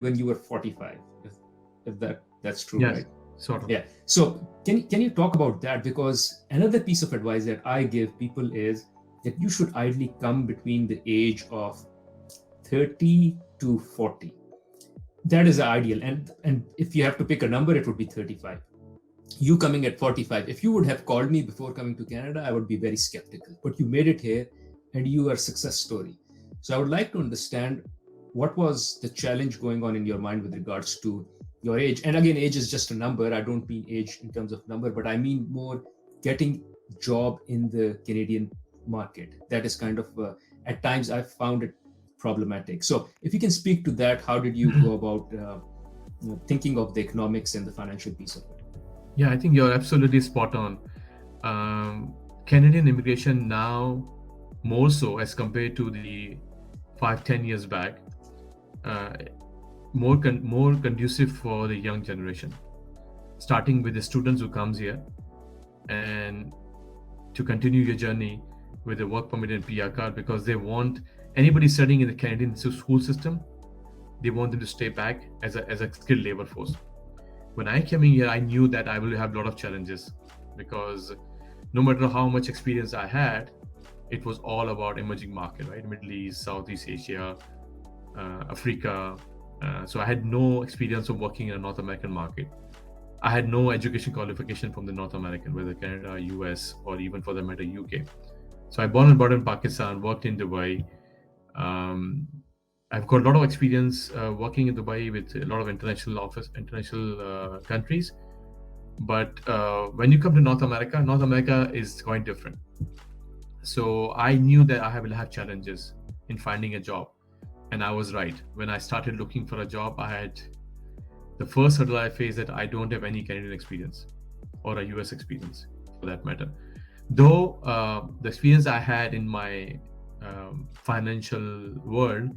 when you were 45, if that's true, Yes, right? sort of. Yeah. So can you talk about that? Because another piece of advice that I give people is that you should ideally come between the age of 30 to 40. That is ideal. And if you have to pick a number, it would be 35. You coming at 45, if you would have called me before coming to Canada, I would be very skeptical. But you made it here and you are a success story. So I would like to understand what was the challenge going on in your mind with regards to your age. And again, age is just a number. I don't mean age in terms of number, but I mean more getting job in the Canadian market. That is kind of, at times I've found it problematic. So if you can speak to that, how did you go about thinking of the economics and the financial piece of it? Yeah, I think you're absolutely spot on. Canadian immigration now, more so as compared to the 5-10 years back, uh, more conducive for the young generation. Starting with the students who comes here, and to continue your journey with a work permit and PR card, because they want anybody studying in the Canadian school system, they want them to stay back as a skilled labor force. When I came in here, I knew that I will have a lot of challenges, because no matter how much experience I had, it was all about emerging market, right? Middle East, Southeast Asia, Africa. So I had no experience of working in a North American market. I had no education qualification from the North American, whether Canada, US, or even for the matter UK. So I born and brought in Pakistan, worked in Dubai. Um, I've got a lot of experience working in Dubai with a lot of international countries. But when you come to North America is quite different. So I knew that I will have challenges in finding a job. And I was right. When I started looking for a job, the first hurdle I faced that I don't have any Canadian experience or a US experience for that matter. Though the experience I had in my financial world,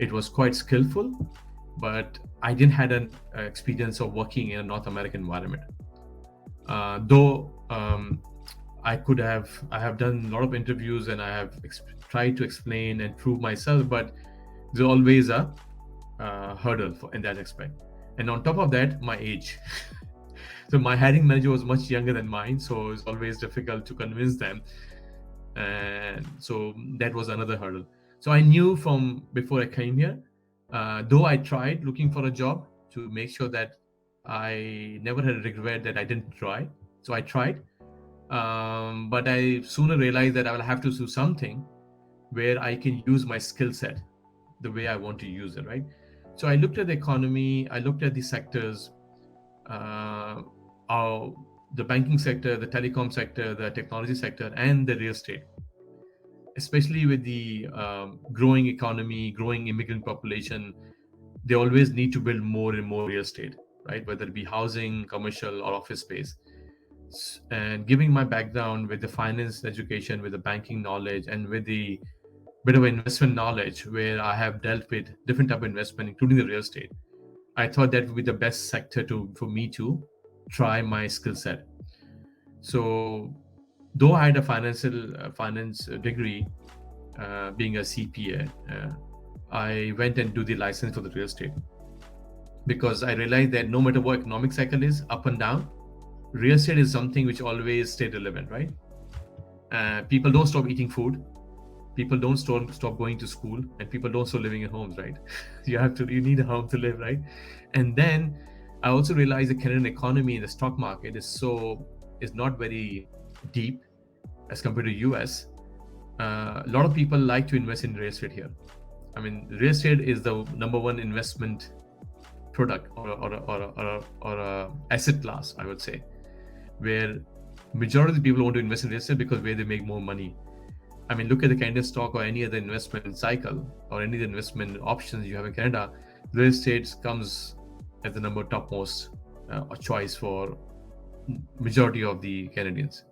it was quite skillful, but I didn't had an experience of working in a North American environment. Though I have done a lot of interviews and I have tried to explain and prove myself, but there's always a hurdle in that aspect. And on top of that, my age. So my hiring manager was much younger than mine, so it's always difficult to convince them. And so that was another hurdle. So I knew from before I came here, though I tried looking for a job to make sure that I never had a regret that I didn't try. So I tried, but I sooner realized that I will have to do something where I can use my skill set the way I want to use it, right? So I looked at the economy, I looked at the sectors, the banking sector, the telecom sector, the technology sector, and the real estate. Especially with the growing economy, growing immigrant population, they always need to build more and more real estate, right? Whether it be housing, commercial, or office space. And giving my background with the finance education, with the banking knowledge, and with the bit of investment knowledge, where I have dealt with different type of investment, including the real estate, I thought that would be the best sector for me to try my skill set. So, though I had a finance degree, being a CPA, I went and do the license for the real estate, because I realized that no matter what economic cycle is, up and down, real estate is something which always stay relevant, right? People don't stop eating food, people don't stop going to school, and people don't stop living in homes, right? You need a home to live, right? And then I also realized the Canadian economy, the stock market is not very deep as compared to US. A lot of people like to invest in real estate here. I mean, real estate is the number one investment product or a asset class, I would say, where majority of the people want to invest in real estate because where they make more money. I mean, look at the Canadian stock or any other investment cycle or any other investment options you have in Canada. Real estate comes as the number topmost choice for majority of the Canadians,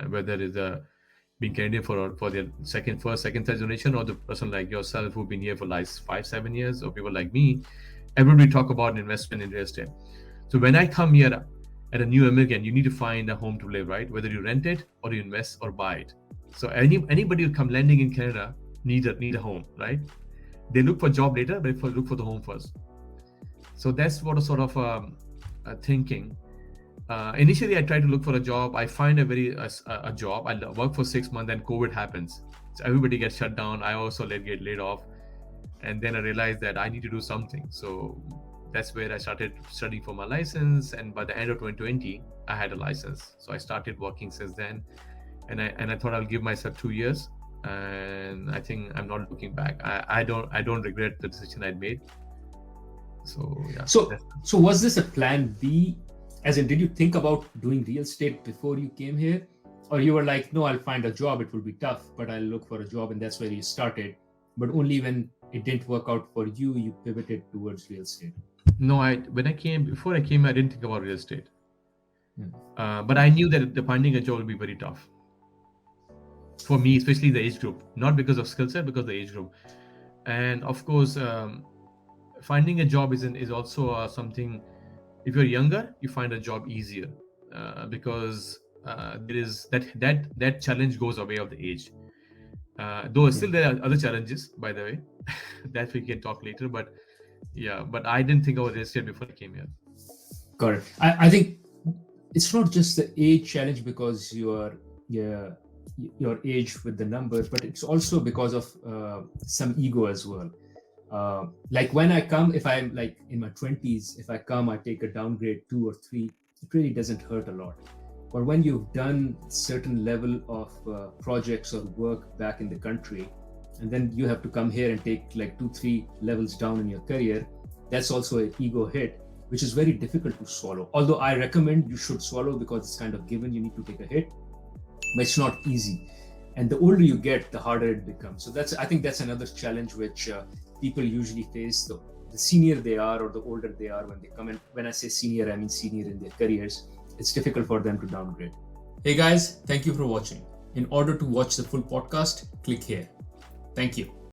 whether it's being Canadian for their second, third generation, or the person like yourself who've been here for like 5-7 years, or people like me. Everybody talk about investment in real estate. So when I come here at a new immigrant, you need to find a home to live, right? Whether you rent it or you invest or buy it. So anybody who come landing in Canada need a home, right? They look for job later, but look for the home first. So that's what a sort of thinking. Initially, I tried to look for a job. I find a job. I work for 6 months, then COVID happens. So everybody gets shut down. I also get laid off. And then I realized that I need to do something. So that's where I started studying for my license. And by the end of 2020, I had a license. So I started working since then. And I thought I'll give myself 2 years. And I think I'm not looking back. I don't regret the decision I made. So yeah. So was this a plan B? As in, did you think about doing real estate before you came here? Or you were like, no, I'll find a job, it will be tough, but I'll look for a job, and that's where you started. But only when it didn't work out for you, you pivoted towards real estate. No, before I came, I didn't think about real estate. But I knew that finding a job will be very tough. For me, especially the age group, not because of skill set, because of the age group. And of course, finding a job is also something. If you're younger, you find a job easier because there is that challenge goes away of the age. Though still there are other challenges, by the way, that we can talk later. But yeah, but I didn't think about real estate before I came here. Got it. I think it's not just the age challenge because your age with the numbers, but it's also because of some ego as well. Like when I come, if I'm like in my 20s, if I come, I take a downgrade 2 or 3, it really doesn't hurt a lot. But when you've done certain level of projects or work back in the country, and then you have to come here and take like 2-3 levels down in your career, that's also an ego hit, which is very difficult to swallow. Although I recommend you should swallow because it's kind of given, you need to take a hit, but it's not easy. And the older you get, the harder it becomes. So I think that's another challenge which people usually face. The senior they are or the older they are when they come in. When I say senior, I mean senior in their careers. It's difficult for them to downgrade. Hey guys, thank you for watching. In order to watch the full podcast, click here. Thank you.